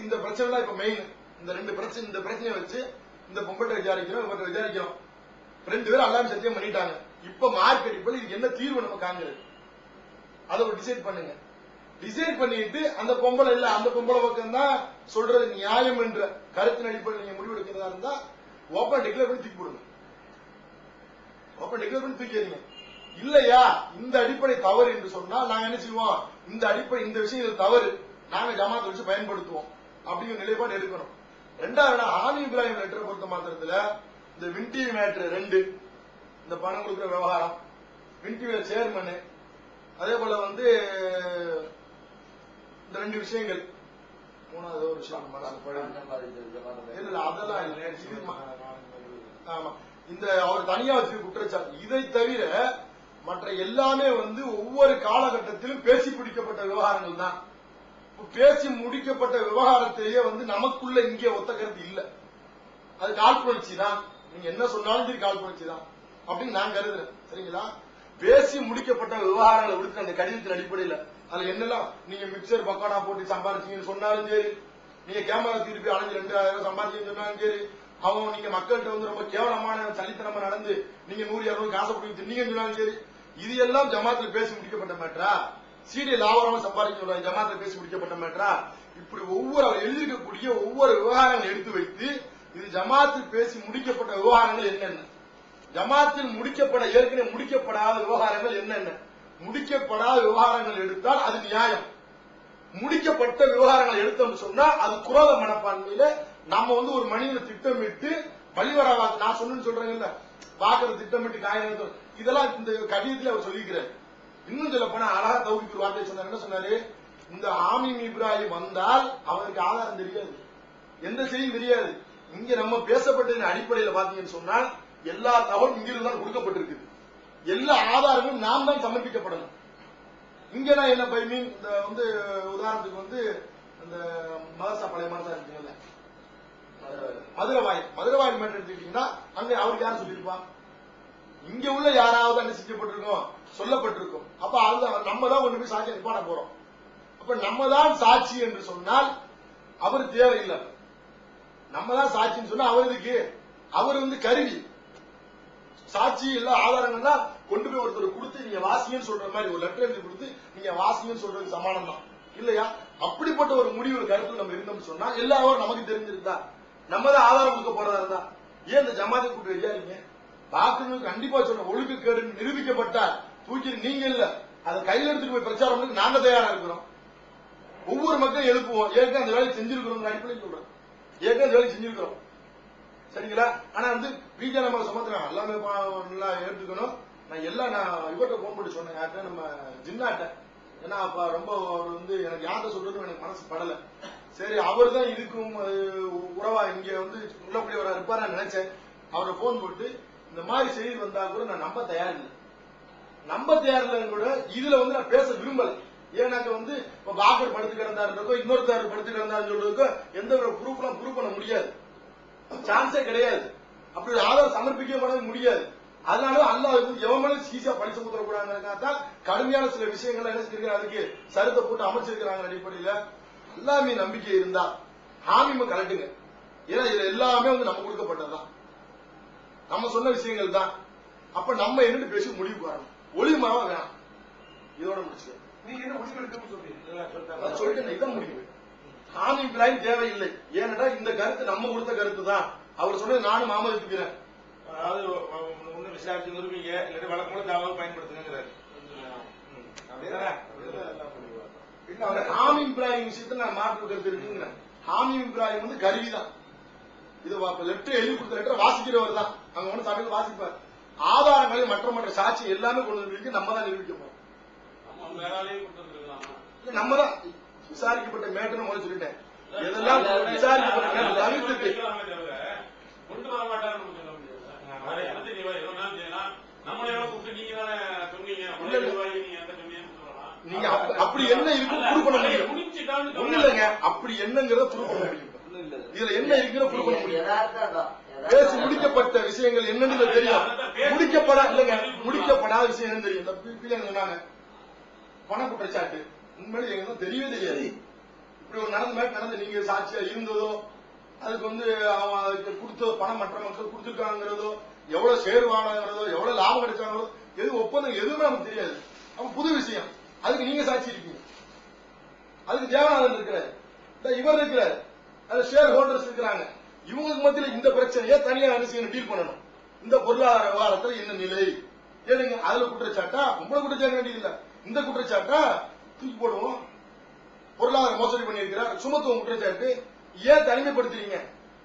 இந்த பிரச்சனை தான் இப்ப மெயின். இந்த இந்த பிரச்சனையை வச்சு இந்த பொம்பளை விசாரிக்கிறோம், இவர்கிட்ட விசாரிக்கிறோம். 2 பேரும் எல்லாம் சத்தியம் பண்ணிட்டாங்க. இப்ப மார்க் அடிப்படையில் இதுக்கு என்ன தீர்வு நம்ம காண்கிறது, அதை ஒரு டிசைட் பண்ணுங்க. டிசைட் பண்ணிட்டு அந்த பொம்பளை இல்ல, அந்த பொம்பளை பக்கம் தான் சொல்றது நியாயம் என்ற கருத்தின் அடிப்படையில் நீங்க முடிவு எடுக்கிறதா இருந்தா ஓபன் டிக்ளேர் பண்ணி தூக்கி போடுங்க. ஓபன் டிக்ளேர் பண்ணி தூக்கிடுங்க. இல்லையா இந்த அடிப்படை தவறு என்று சொன்னால் நாங்க என்ன செய்வோம், இந்த அடிப்படை இந்த விஷயம் இது தவறு, நாங்க ஜமாத்தை வச்சு பயன்படுத்துவோம் அப்படிங்கிற நிலைப்பாடு எடுக்கணும். 2வது ஆமி இப்ராஹிம் லெட்டரை பொறுத்த மாத்திரத்துல இந்த வின்டிவி மேட்ரு 2, இந்த பணம் கொடுக்கிற விவகாரம், வின்டிவி சேர்மன், அதே போல வந்து இந்த 2 விஷயங்கள். 3வது ஒரு விஷயம் இல்ல, அதெல்லாம் இல்ல. ஆமா, இந்த அவர் தனியா வச்சு குற்றச்சாட்டு. இதை தவிர மற்ற எல்லாமே வந்து ஒவ்வொரு காலகட்டத்திலும் பேசி பிடிக்கப்பட்ட விவகாரங்கள் தான். பேசி முடிக்கப்பட்ட விவகாரத்திலேயே வந்து நமக்குள்ள இங்கே ஒத்த கருத்து இல்ல, அது காழ்ப்புணர்ச்சி தான். நீங்க என்ன சொன்னாலும் சரி காழ்ப்புணர்ச்சி தான் அப்படின்னு நான் கருதுறேன். சரிங்களா? பேசி முடிக்கப்பட்ட விவகாரங்களை விடுத்து அந்த கடிதத்தின் அடிப்படையில் அதுல என்னெல்லாம் நீங்க மிக்சர் பக்கானா போட்டு சம்பாதிச்சீங்கன்னு சொன்னாலும் சரி, நீங்க கேமரா திருப்பி அணைஞ்சு 2000 சம்பாதிச்சீங்கன்னு சொன்னாலும் சரி, அவங்க நீங்க மக்கள்கிட்ட வந்து ரொம்ப கேவலமான சலித்தனமா நடந்து நீங்க 100-200 காசை போட்டு தின்னீங்கன்னு சொன்னாலும் சரி, இது எல்லாம் ஜமாத்தில் பேசி முடிக்கப்பட்ட மேட்டரா? சீடிய லாபரமா சம்பாதிக்க சொல்றாங்க, ஜமாத்தில் பேசி முடிக்கப்பட்ட மேட்டரா? இப்படி ஒவ்வொரு அவர் எழுதிக்கக்கூடிய ஒவ்வொரு விவகாரங்களை எடுத்து வைத்து இது ஜமாத்தில் பேசி முடிக்கப்பட்ட விவகாரங்கள் என்னென்ன, ஜமாத்தில் ஏற்கனவே முடிக்கப்படாத விவகாரங்கள் என்னென்ன, முடிக்கப்படாத விவகாரங்கள் எடுத்தால் அது நியாயம், முடிக்கப்பட்ட விவகாரங்கள் எடுத்தோம்னு சொன்னா அது குரோத மனப்பான்மையில நம்ம வந்து ஒரு மனிதனை திட்டமிட்டு பள்ளிவரா நான் சொன்னு சொல்றேங்கல்ல, பாக்குற திட்டமிட்டு காயம், இதெல்லாம் இந்த கடிதத்தில் அவர் சொல்லிக்கிறார். இன்னும் சொல்ல போனா அழகா தௌஹீத் வார்த்தை சொன்னார். என்ன சொன்னாரு, இந்த ஆமீம் இப்ராஹிம் வந்தால் அவருக்கு ஆதாரம் தெரியாது, எந்த செய்தியும் தெரியாது. இங்க நம்ம பேசப்பட்ட அடிப்படையில் பாத்தீங்கன்னு சொன்னால் எல்லா தகவலும் இங்கிருந்து தான் கொடுக்கப்பட்டிருக்கு, எல்லா ஆதாரங்களும் நாம் தான் சமர்ப்பிக்கப்படணும். இங்க நான் என்ன பை மீன், இந்த வந்து உதாரணத்துக்கு வந்து அந்த மதரசா பழைய மதரசா இருக்குங்கல்ல, மதுரவாயில் மேட்டர் எடுத்துக்கிட்டீங்கன்னா அங்க அவருக்கு யாரும் சொல்லியிருப்பா, இங்க உள்ள யாராவது அங்க செஞ்சப்பட்டிருக்கோம், சொல்லப்பட்டிருக்கும். அப்ப அது நம்ம தான் கொண்டு போய் சாட்சி நிப்பாட போறோம். அப்ப நம்ம தான் சாட்சி என்று சொன்னால் அவர் தேவையில்லை, நம்ம தான் சாட்சின்னு சொன்னா அவருக்கு அவர் வந்து கருவி. சாட்சி எல்லா ஆதாரங்கள்லாம் கொண்டு போய் ஒருத்தர் கொடுத்து நீங்க வாசிங்கன்னு சொல்ற மாதிரி ஒரு லெட்டர் எழுதி கொடுத்து நீங்க வாசிங்கன்னு சொல்றது சமானம் தான் இல்லையா? அப்படிப்பட்ட ஒரு முடிவு ஒரு கருத்து நம்ம இருந்தோம்னு சொன்னா எல்லாரும் நமக்கு தெரிஞ்சிருந்தா நம்ம தான் ஆதாரம் கொடுக்க போறதா இருந்தா ஏன் இந்த ஜமாத்தை கூட்டு விசாரிங்க? பாக்கணும் கண்டிப்பா சொன்ன ஒழுக்கக்கேடு நிரூபிக்கப்பட்டா தூக்கி நீங்க இல்ல, அதை கையில் எடுத்துட்டு போய் பிரச்சாரம் பண்ணி நாங்க தயாரா இருக்கிறோம். ஒவ்வொரு மக்களும் எழுப்புவோம், ஏற்கனவே அந்த வேலையை செஞ்சிருக்கிறோம் அடிப்படையில் சொல்றோம், ஏற்கனவே அந்த வேலையை செஞ்சிருக்கிறோம். சரிங்களா? ஆனா வந்து பிஜே நம்ம சமத்துறாங்க எல்லாமே நல்லா எடுத்துக்கணும். நான் இவர்கிட்ட போன் பண்ணி சொன்னேன், யார்கிட்ட நம்ம ஜின்னாட்ட. ஏன்னா அப்ப ரொம்ப வந்து எனக்கு யார்கிட்ட சொல்றது எனக்கு மனசு படல. சரி அவர் தான் இதுக்கும் உறவா இங்க வந்து உள்ளபடியவரா இருப்பார் நினைச்சேன். அவரை போன் போட்டு இந்த மாதிரி செய்தி வந்தா கூட நான் நம்ப தயாரில்லை கூட இதுல வந்து நான் பேச விரும்பல. ஏன்னாக்க வந்து இப்ப பாக்கர் படுத்து கிடந்தாருக்கோ இன்னொருத்தர் படுத்து கிடந்தாருன்னு சொல்றதுக்கோ எந்த ஒரு ப்ரூஃப் பண்ண முடியாது, சான்ஸே கிடையாது. அப்படி ஆதாரம் சமர்ப்பிக்க முடியாது. அதனால அல்லாஹ் எவனும் ஈஸியா படிச்சு கொடுத்துடக்கூடாதுதான் கடுமையான சில விஷயங்கள் என்ன செஞ்சிருக்காங்க, அதுக்கு சருத்தை போட்டு அமைச்சிருக்கிறாங்க. அடிப்படையில எல்லாமே நம்பிக்கை இருந்தா ஹாமிம கலட்டுங்க. ஏன்னா இதுல எல்லாமே வந்து நம்ம கொடுக்கப்பட்டதுதான், நம்ம சொன்ன விஷயங்கள் தான். அப்ப நம்ம என்னன்னு பேசி முடிவுக்கு வரணும், ஒளிமரமா வேணாம். இதோட முடிச்சு நீங்க என்ன முடிவு சொல்லிட்டு இதான் முடிவு. ஹாமி இப்ராஹிம் தேவையில்லை. ஏன்னா இந்த கருத்து நம்ம கொடுத்த கருத்து தான். அவர் சொன்னது நானும் ஆமோதிக்கிறேன். அதாவது ஒண்ணு விசாரிச்சு நிரூபிங்க, இல்லாட்டி வழக்கம் தாவாக பயன்படுத்துங்கிறாரு. ஹாமி இப்ராஹிம் விஷயத்துல நான் மாற்று கருத்து இருக்குங்கிறேன். ஹாமி இப்ராஹிம் வந்து கருவிதான். இது லெட்டர் எழுதி கொடுத்த லெட்டர் வாசிக்கிறவர் தான், அங்க ஒண்ணு சபையில் வாசிப்பார். ஆதாரங்களை மற்ற சாட்சி எல்லாமே கொண்டு வந்து நம்ம தான் நிரூபிக்க போறோம். நம்ம தான் விசாரிக்கப்பட்ட மேட்டர் முதல்ல சொல்லிட்டேன். எதெல்லாம் விசாரிக்கப்பட்ட மேட்டர் தவிர்த்துட்டு கொண்டு வர மாட்டாருன்னு நீங்க அப்படி என்ன இருக்கு ப்ரூவ் பண்ண முடியும்? ஒண்ணு இல்லைங்க, அப்படி என்னங்கிறத ப்ரூவ் பண்ண முடியும். இதுல என்ன இருக்குன்னு ப்ரூவ் பண்ண முடியும். பேசி முடிக்கப்பட்ட விஷயங்கள் என்னன்னு தெரியும், முடிக்கப்படாத விஷயம் என்னன்னு தெரியும். இந்த சொன்னாங்க பண குற்றச்சாட்டு உண்மையில எங்களுக்கு தெரியவே தெரியாது. இப்படி ஒரு நடந்து நீங்க சாட்சியா இருந்ததோ, அதுக்கு வந்து அவன் அதுக்கு கொடுத்த பணம் மற்ற மக்கள் கொடுத்துருக்காங்கிறதோ, எவ்வளவு ஷேர் வாங்கினாங்கிறதோ, எவ்வளவு லாபம் கிடைச்சாங்களோ, எது ஒப்பந்தம் எதுவுமே நமக்கு தெரியாது. அப்ப புது விஷயம். அதுக்கு நீங்க சாட்சி இருக்கீங்க. அதுக்கு தேவநாதன் இருக்கிறார், இவர் இருக்கிறார், அது ஷேர் ஹோல்டர்ஸ் இருக்கிறாங்க. இவங்களுக்கு மத்தியில் இந்த பிரச்சனையை தனியா என்ன செய்யணும், டீல் பண்ணணும். இந்த பொருளாதார விவகாரத்தில் என்ன நிலை கேளுங்க. அதுல குற்றச்சாட்டா உங்களை குற்றச்சாட்டு வேண்டியதில்லை, இந்த குற்றச்சாட்டா தூக்கி போடுவோம். பொருளாதார மோசடி பண்ணியிருக்கிறார் சுமத்துவம் குற்றச்சாட்டு ஏன் தனிமைப்படுத்துறீங்க?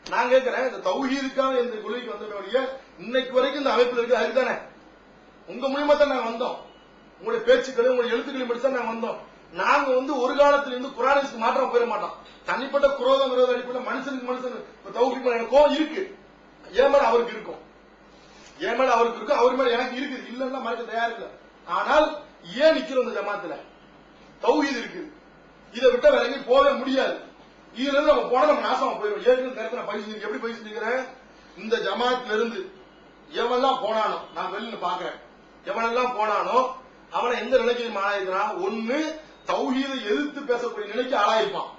நான் கேட்கிறேன், இந்த தௌஹீதுக்கான இந்த கொள்கைக்கு வந்தவங்க இன்னைக்கு வரைக்கும் இந்த அமைப்பில் இருக்கு. அதுதானே உங்க மூலியமா தான் நாங்க வந்தோம். உங்களுடைய பேச்சுக்களும் உங்களுடைய எழுத்துக்களையும் படிச்சா நாங்க வந்தோம். நாங்க வந்து ஒரு காலத்துல இருந்து குரானுக்கு மாற்றம் போயிட மாட்டோம். தனிப்பட்ட குரோதம் விரோத அடிப்படையில் மனுஷனுக்கு மனுஷன் தௌஹீத் எனக்கும் இருக்கு, ஏன் மேல அவருக்கு இருக்கும், என் மேல அவருக்கு இருக்கும், அவர் மேல எனக்கு இருக்குது. இல்லன்னா மறுக்க தயார் இல்லை. ஆனால் ஏன் நிக்கிறோம் இந்த ஜமாத்துல? தௌஹீத் இருக்குது, இதை விட்ட வேற எங்கேயும் போக முடியாது. இதுல இருந்து நம்ம போனா நம்ம நாசமா போயிடும். ஏற்கனவே நேரத்தில் நான் பயிற்சி எப்படி பயிற்சி செஞ்சுக்கிறேன், இந்த ஜமாத்துல இருந்து எவெல்லாம் போனானோ நான் வெளியில பாக்குறேன், எவனெல்லாம் போனானோ அவனை எந்த நிலைக்கு ஆளாயிருக்கிறான்? ஒண்ணு தௌஹீதை எதிர்த்து பேசக்கூடிய நிலைக்கு ஆளாயிருப்பான்.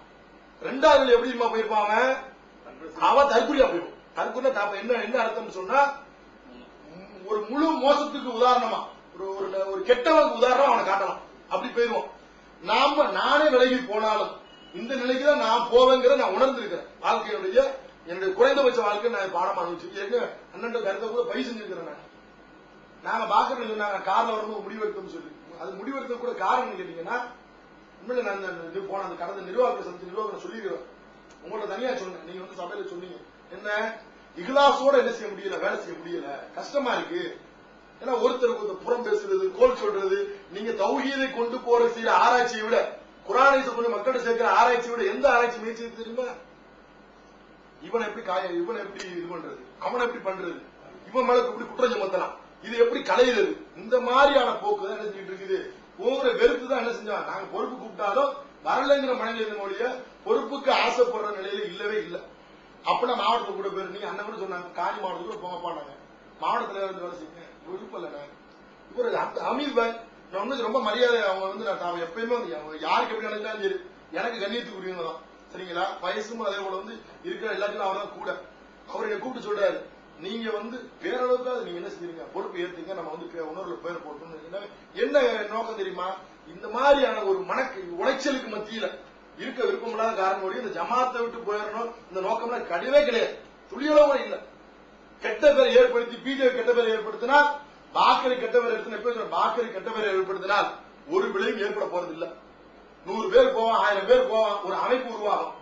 ரெண்டாவது எப்படி போயிருப்பான்? அவன் தற்கொலையா போயிடும். தற்கொலை என்ன அர்த்தம் சொன்னா, ஒரு முழு மோசத்துக்கு உதாரணமா ஒரு கெட்டவனுக்கு உதாரணம் அவனை காட்டலாம். அப்படி போயிருவோம். நானே விலகி போனாலும் இந்த நிலைக்கு தான் நான் போவேங்கிற நான் உணர்ந்திருக்கிறேன். வாழ்க்கையுடைய என்னுடைய குறைந்தபட்ச வாழ்க்கை நான் பாடம் அனுபவிச்சு அண்ணன் கருத்தை கூட பயிர் செஞ்சிருக்கிறேன். நாங்க பாக்குறது சொன்னாங்க கார்ல வரும்போது முடிவெடுத்தோம்னு சொல்லி, அது முடிவெடுத்த கூட காரணம் கேட்டீங்கன்னா, உண்மையில நான் போன அந்த கடந்த நிர்வாக சமிதி நிர்வாகம் சொல்லிக்கிறேன். உங்கள்ட்ட தனியா சொன்னேன், நீங்க வந்து சபையில சொன்னீங்க என்ன, இகலாசோட என்ன செய்ய முடியல, வேலை செய்ய முடியல, கஷ்டமா இருக்கு. ஏன்னா ஒருத்தருக்கு புறம் பேசுறது, கோல் சொல்றது, நீங்க தௌஹீதை கொண்டு போற செய்யற ஆராய்ச்சியை விட, குரானை கொஞ்சம் மக்கள்கிட்ட சேர்க்கிற ஆராய்ச்சியை விட எந்த ஆராய்ச்சி முயற்சி தெரியுமா? இவன் எப்படி இது பண்றது, அவன் எப்படி பண்றது, இவன் மேல எப்படி குற்றம் சுமத்தலாம், இது எப்படி களையிறது, இந்த மாதிரியான போக்கு தான் என்ன செஞ்சுட்டு இருக்குது. ஒவ்வொரு வெறுப்பு தான் என்ன செஞ்சோம், நாங்க பொறுப்பு கூப்பிட்டாலும் வரலைங்கிற மனநிலை ஒழிய பொறுப்புக்கு ஆசைப்படுற நிலையில இல்லவே இல்லை. அப்படின்னா மாவட்டத்துக்கு கூட பேரு, நீங்க அண்ணன் கூட சொன்னாங்க காணி மாவட்டத்துக்கு கூட போங்க பாண்டாங்க, மாவட்டத்துல இருந்து வேலை செய்யுங்க, விருப்பம் இல்லை. இப்போ அமீர் பாய் நான் வந்து ரொம்ப மரியாதை, அவங்க வந்து நான் எப்பயுமே வந்து யாருக்கு எப்படி நினைச்சாலும் சரி எனக்கு கண்ணியத்துக்குரியவங்க தான், சரிங்களா? வயசும் அதே போல வந்து இருக்கிற எல்லாத்தையும் அவர் தான் கூட. அவர் என்னை கூப்பிட்டு சொல்றாரு, நீங்க வந்து பேரளவுக்கு நீங்க என்ன செஞ்சீங்க, பொறுப்பு ஏத்துங்க, நம்ம வந்து உணர்வுல பேர் போட்டோம்னு. என்ன நோக்கம் தெரியுமா? இந்த மாதிரியான ஒரு உளைச்சலுக்கு மத்தியில இருக்க விருப்பம் இல்லாத காரணம் இந்த ஜமாத்தை விட்டு போயிடணும் இந்த நோக்கம்லாம் கிடையவே கிடையாது, துளியளவு இல்ல. கெட்ட பேரை ஏற்படுத்தி பிஜேபி கெட்ட பேரை ஏற்படுத்தினால், பாக்கரி கெட்ட பேர் எடுத்து பாக்கரி கெட்ட பேரை ஏற்படுத்தினால் ஒரு விளைவும் ஏற்பட போறது இல்ல. 100 பேர் போவான், 1000 பேர் போவான், ஒரு அமைப்பு உருவாகும்.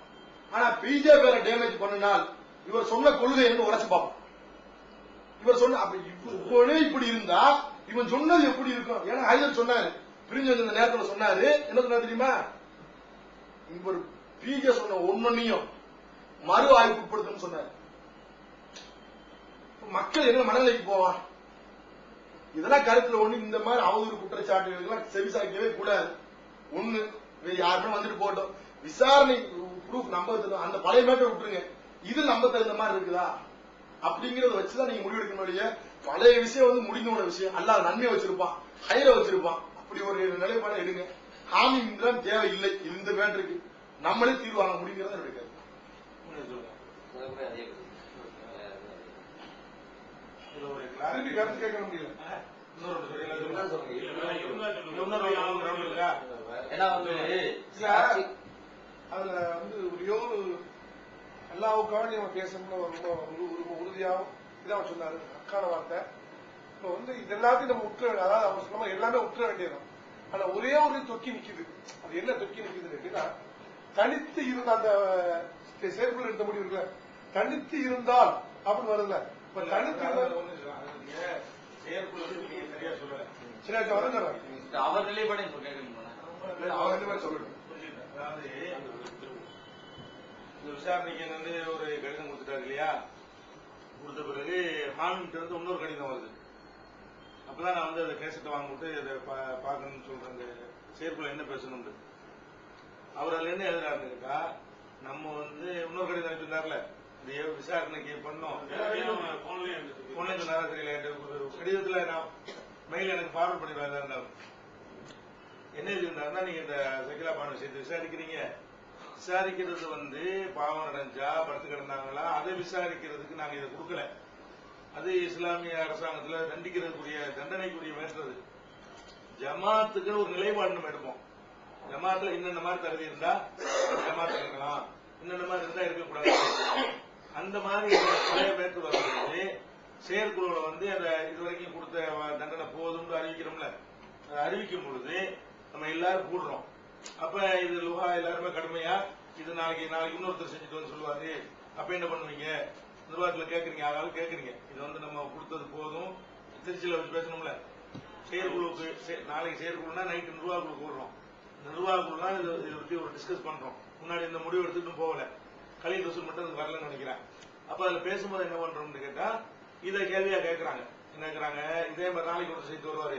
ஆனா பிஜேபி பேரை டேமேஜ் பண்ணினால் இவர் சொன்ன கொள்கை என்ன உரைச்சு பார்ப்போம். இவர் சொன்ன இப்படி இருந்தா இவன் சொன்னது எப்படி இருக்கும்? ஏன்னா ஐயர் சொன்னாரு, பிரிஞ்சு வந்த நேரத்தில் சொன்னாரு, என்ன சொன்னா தெரியுமா? இவர் பிஜே சொன்ன ஒன்னையும் மறு ஆய்வு உட்படுத்தணும் சொன்னாரு. மக்கள் என்ன மனநிலைக்கு போவான்? இதெல்லாம் கருத்துல ஒண்ணு, இந்த மாதிரி அவதூறு குற்றச்சாட்டுகள் செவிசாய்க்கவே கூடாது. ஒண்ணு யாருமே வந்துட்டு போட்டோம், விசாரணை ப்ரூஃப் நம்ப அந்த பழைய மேட்டர் விட்டுருங்க, இது நம்ப தகுந்த மாதிரி இருக்குதா அப்படிங்கறத வச்சுதான் நீங்க முடிவெடுக்கணும். இல்லையா பழைய விஷயம் வந்து முடிஞ்ச விஷயம், அல்லாத நன்மையை வச்சிருப்பான், ஹைர வச்சிருப்பான். அப்படி ஒரு நிலைப்பாடு எடுங்க. ஹாமி இந்திரன் தேவையில்லை, இந்த மேட்டருக்கு நம்மளே தீர்வு வாங்க முடிங்கிறத எடுக்காது. கருத்து கேட்க முடியல. அதுல வந்து அல்லாவுக்காக நம்ம பேசணும்னு ரொம்ப உறுதியாகவும் இதான் சொன்னாரு, அக்கான வார்த்தை. இப்ப வந்து இது எல்லாத்தையும் நம்ம உற்ற, அதாவது அவங்க சொன்ன எல்லாமே உற்ற வேண்டியதும். ஆனா ஒரே ஒரு தொக்கி நிக்குது. அது என்ன தொக்கி நிக்குது அப்படின்னா, தனித்து இருந்த அந்த செயற்குள் எடுத்த முடிவு இருக்குல்ல, தனித்து இருந்தால் அப்படின்னு வருதுல. இப்ப தனித்து அவர் நிலைப்பாடு சொல்லணும். அதாவது இந்த விசாரணைக்கு வந்து ஒரு கடிதம் கொடுத்துட்டாரு இல்லையா, கொடுத்த பிறகு ஹாமிட்ட வந்து இன்னொரு கடிதம் வருது. அப்பதான் நான் வந்து அந்த கேசட்டை வாங்கிட்டு இதை பார்க்கணும்னு சொல்றேன், அந்த செயற்குள்ள என்ன பேசணும். அவர் அதுல என்ன எழுதுறாருன்னு கேட்டா, நம்ம வந்து இன்னொரு கடிதம் அனுப்பியிருந்தார்ல, இந்த விசாரணைக்கு பண்ணோம் தெரியல, கடிதத்துல நான் மெயில் எனக்கு ஃபார்வர்ட் பண்ணிடுவாங்க. என்ன எழுதியிருந்தாருன்னா, நீங்க இந்த சகிலா பானு விஷயத்தை விசாரிக்கிறீங்க, விசாரிக்கிறது வந்து பாவம் அடைஞ்சா படுத்து கிடந்தாங்களா அதை விசாரிக்கிறதுக்கு நாங்க இதை கொடுக்கல. அது இஸ்லாமிய அரசாங்கத்துல தண்டிக்கிறதுக்குரிய தண்டனைக்குரிய மேற்றது. ஜமாத்துக்கு ஒரு நிலைப்பாடு நம்ம எடுப்போம். ஜமாத்துல இன்னென்ன மாதிரி தகுதி இருந்தா ஜமாத்துல இருக்கலாம், இன்னென்ன மாதிரி இருந்தா இருக்கக்கூடாது. அந்த மாதிரி பழைய மேற்கு வரும்போது செயற்குழுல வந்து அந்த இதுவரைக்கும் கொடுத்த தண்டனை போதும்னு அறிவிக்கிறோம்ல, அதை அறிவிக்கும் பொழுது நம்ம எல்லாரும் கூடுறோம். அப்ப இது லுகா எல்லாருமே கடுமையா இது நாளைக்கு இன்னொருத்தர் செஞ்சுட்டு வந்து சொல்லுவாரு. அப்ப என்ன பண்ணுவீங்க? நிர்வாகத்துல கேக்குறீங்க, ஆளாலும் கேக்குறீங்க. இது வந்து நம்ம கொடுத்தது போதும், திருச்சியில வச்சு பேசணும்ல. செயற்குழுக்கு நாளைக்கு செயற்குழுனா நைட்டு நிர்வாக கூடுறோம். நிர்வாகக்குழுனா இதை பத்தி ஒரு டிஸ்கஸ் பண்றோம். முன்னாடி இந்த முடிவு எடுத்துட்டு போகல, கலீல் ரசூல் மட்டும் அதுக்கு வரலன்னு நினைக்கிறேன். அப்ப அதுல பேசும்போது என்ன பண்றோம்னு கேட்டா இதை கேள்வியா கேட்கறாங்க. என்ன கேட்கறாங்க? இதே மாதிரி நாளைக்கு ஒரு செய்து வருவாரு,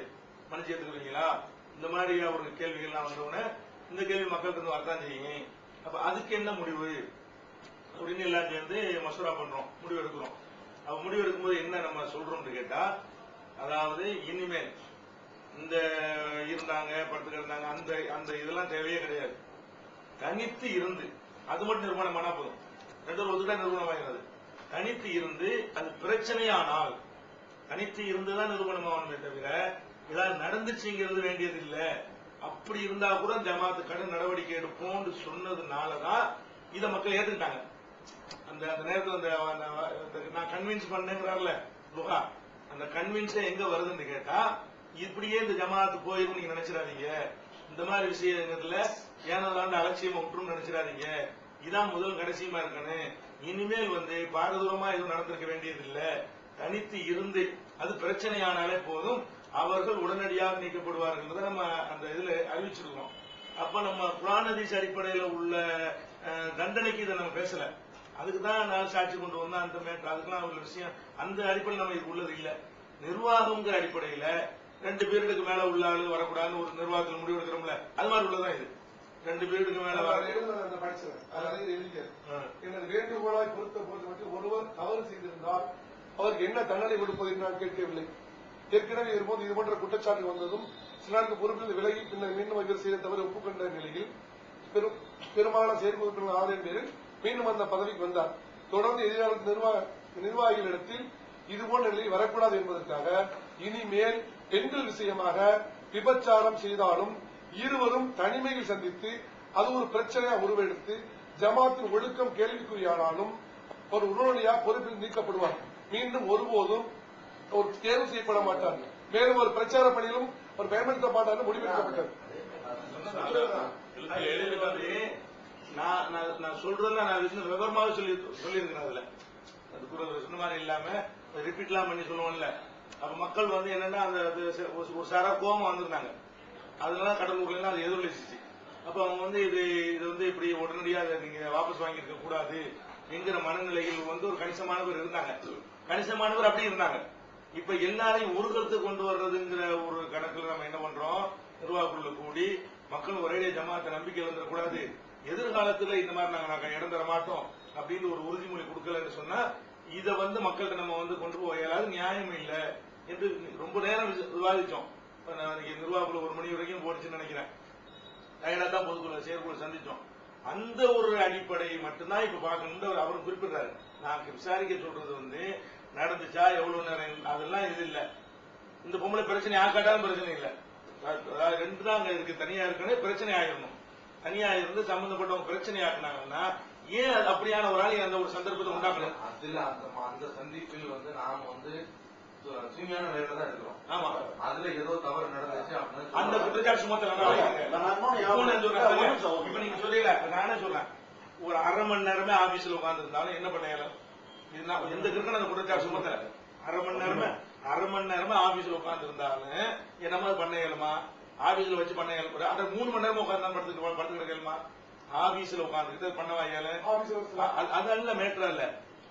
மன்னிச்சு ஏத்துக்குவீங்களா? இந்த மாதிரி அவருக்கு கேள்விகள்லாம் வந்தவுடனே இந்த கேள்வி மக்களுக்கு வந்து வரத்தான் செய்யும். அப்ப அதுக்கு என்ன முடிவு அப்படின்னு எல்லாம் சேர்ந்து மசூரா பண்றோம், முடிவு எடுக்கிறோம். அப்ப முடிவு எடுக்கும்போது என்ன நம்ம சொல்றோம்னு கேட்டா, அதாவது இனிமேல் இந்த இருந்தாங்க படுத்து கிடந்தாங்க அந்த அந்த இதெல்லாம் தேவையே கிடையாது. தனித்து இருந்து அது மட்டும் நிர்மாணம் பண்ணா போதும். ரெண்டு ஒருத்தர் நிர்மாணம் ஆகிறது. தனித்து இருந்து அது பிரச்சனையானால் தனித்து இருந்துதான் நிரூபணம் ஆகணுமே தவிர ஏதாவது நடந்துச்சுங்கிறது வேண்டியது இல்லை. அப்படி இருந்தா கூட ஜமாத்து கடும் நடவடிக்கை எடுப்போம்னு சொன்னதுனாலதான் இதை மக்கள் ஏத்துக்கிட்டாங்க. அந்த அந்த நேரத்தில் நான் கன்வின்ஸ் பண்ணேங்கிறார்ல லுகா, அந்த கன்வின்ஸே எங்க வருதுன்னு கேட்டா இப்படியே இந்த ஜமாத்து போயிரும் நீங்க நினைச்சிடாதீங்க. இந்த மாதிரி விஷயங்கள்ல ஏனதாண்டு அலட்சியமா விட்டுரும் நினைச்சிடாதீங்க. இதான் முதல் கடைசியமா இருக்கணும். இனிமேல் வந்து பாரதூரமா எதுவும் நடந்திருக்க வேண்டியது இல்ல. தனித்து இருந்து அது பிரச்சனையானாலே போதும், அவர்கள் உடனடியாக நீக்கப்படுவார்கள் நம்ம அந்த இதுல அறிவிச்சிருக்கோம். அப்ப நம்ம குர்ஆன் ஹதீஸ் அடிப்படையில உள்ள தண்டனைக்கு இதை நம்ம பேசல. அதுக்குதான் நான் சாட்சி கொண்டு வந்தேன். அந்த மேட்டர் அதுக்கெல்லாம் உள்ள விஷயம் அந்த அடிப்படையில் நம்ம இது உள்ளது இல்ல. நிர்வாகம்ங்கிற அடிப்படையில 2 பீரியடுக்கு மேல உள்ள ஆளு வரக்கூடாதுன்னு ஒரு நிர்வாகத்தில் முடிவு எடுக்கிறோம்ல, அது மாதிரி உள்ளதான் இது. 2 பீரியடுக்கு மேல எனது வேண்டுகோளாய் பொறுத்த ஒருவர் தவறு செய்திருந்தால் அவருக்கு என்ன தண்டனை கொடுப்பது என்று நான் கேட்கவில்லை. ஏற்கனவே இருப்போது இது போன்ற குற்றச்சாட்டு வந்ததும் சிலருக்கு பொறுப்பில் விலகி பின்னர் மீண்டும் இவர் செய்த தவறு ஒப்புக்கொண்ட நிலையில் பெரும்பாலான செயற்குழு ஆதரவின் பேரில் மீண்டும் அந்த பதவிக்கு வந்தார். தொடர்ந்து எதிர்கால நிர்வாகிகளிடத்தில் இதுபோன்ற நிலை வரக்கூடாது என்பதற்காக இனிமேல் பெண்கள் விஷயமாக விபச்சாரம் செய்தாலும் இருவரும் தனிமையில் சந்தித்து அது ஒரு பிரச்சனையா உருவெடுத்து ஜமாத்தின் ஒழுக்கம் கேள்விக்குறியானாலும் ஒரு உடனடியாக பொறுப்பில் நீக்கப்படுவார். மீண்டும் ஒருபோதும் ஒரு தேர்வு செய்யப்பட மாட்டார். மேலும் ஒரு பிரச்சார பணியிலும் ஒரு பயன்படுத்த மாட்டார் முடிவெடுக்கப்பட்டது. நான் சொல்றதுல நான் விவரமாக சொல்லியிருக்கிறேன். அதுல அது சொன்ன மாதிரி இல்லாம ரிப்பீட்லாம் பண்ணி சொல்லுவோம்ல. அப்ப மக்கள் வந்து என்னன்னா அந்த ஒரு சாரா கோபம் வந்திருந்தாங்க. அதனால கடலூர்ல அது எதிரொலிச்சிச்சு. அப்ப அவங்க வந்து இது வந்து இப்படி உடனடியாக நீங்க வாபஸ் வாங்கியிருக்க கூடாது என்கிற மனநிலையில் வந்து ஒரு கணிசமானவர் இருந்தாங்க. கணிசமானவர் அப்படி இருந்தாங்க. இப்ப எல்லாரையும் ஒரு கருத்து கொண்டு வர்றதுங்கிற ஒரு கணக்குல நம்ம என்ன பண்றோம், நிர்வாகக்குள்ள கூடி மக்கள் ஒரே ஜமாத்தை நம்பிக்கை வந்துடக்கூடாது, எதிர்காலத்துல இந்த மாதிரி நாங்க இடம் தர மாட்டோம் அப்படின்னு ஒரு உறுதிமொழி கொடுக்கலன்னு சொன்னா இதை வந்து மக்கள்கிட்ட நம்ம வந்து கொண்டு போய் ஏதாவது நியாயம் இல்லை என்று ரொம்ப நேரம் விவாதிச்சோம். நிர்வாகக்குள்ள 1 மணி வரைக்கும் போடுச்சுன்னு நினைக்கிறேன். டயர்டா தான் பொதுக்குழு செயற்குழு சந்திச்சோம். அந்த ஒரு அடிப்படை மட்டும்தான் இப்ப பார்க்கணும் அவர் குறிப்பிடுறாரு. நான் விசாரிக்க சொல்றது வந்து நடந்துச்சா எவ்வளவு நேரம் அதெல்லாம் இது இல்ல. இந்த பொம்பளை பிரச்சனை ஆக்காட்டாலும் பிரச்சனை இல்ல. அதாவது 2 தான் அங்க இருக்கு. தனியா இருக்கணும், பிரச்சனை ஆயிடணும். தனியா இருந்து சம்பந்தப்பட்டவங்க பிரச்சனை ஆக்குனாங்கன்னா ஏன் அது அப்படியான ஒரு ஆள் அந்த ஒரு சந்தர்ப்பத்தை உண்டாக்கணும்? அதுல அந்த சந்திப்பில் வந்து நாம வந்து தூய்மையான வேலை தான் இருக்கிறோம். ஆமா, அதுல ஏதோ தவறு நடந்துச்சு அந்த குற்றச்சாட்டு சுமத்தல. இப்ப நீங்க சொல்லல, நானே சொல்றேன். ஒரு 1/2 மணி நேரமே ஆபீஸ்ல உட்கார்ந்து இருந்தாலும் என்ன பண்ணலாம்? எந்த கிருக்கணும் அந்த குற்றச்சாட்டு சுமத்தல. 1/2 மணி நேரமே ஆபீஸ்ல உட்கார்ந்து இருந்தாலும் என்னமா பண்ண இயலுமா? ஆபீஸ்ல வச்சு பண்ண இயலும். அதை 3 மணி நேரமா உட்கார்ந்து படுத்துக்கிட்டு இயலுமா? ஆபீஸ்ல உட்கார்ந்துக்கிட்டு பண்ணவா இயல? அதல்ல மேட்டர் அல்ல.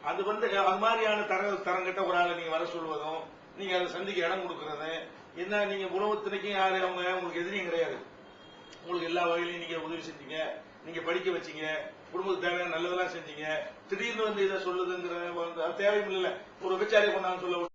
அது வந்து அது மாதிரியான தரங்கிட்ட ஒரு ஆளை நீங்க வர சொல்வதும் நீங்க அதை சந்திக்க இடம் கொடுக்கறது என்ன? நீங்க உணவுத்துறைக்கும் யாரு அவங்க உங்களுக்கு எதிரியும் கிடையாது. உங்களுக்கு எல்லா வகையிலையும் நீங்க உதவி செஞ்சீங்க, நீங்க படிக்க வச்சீங்க, குடும்பத்துக்கு தேவையான நல்லதெல்லாம் செஞ்சீங்க. திடீர்னு வந்து இதை சொல்லுதுங்கிற தேவையும் இல்லை. ஒரு விபச்சாரி கொண்டாந்து சொல்ல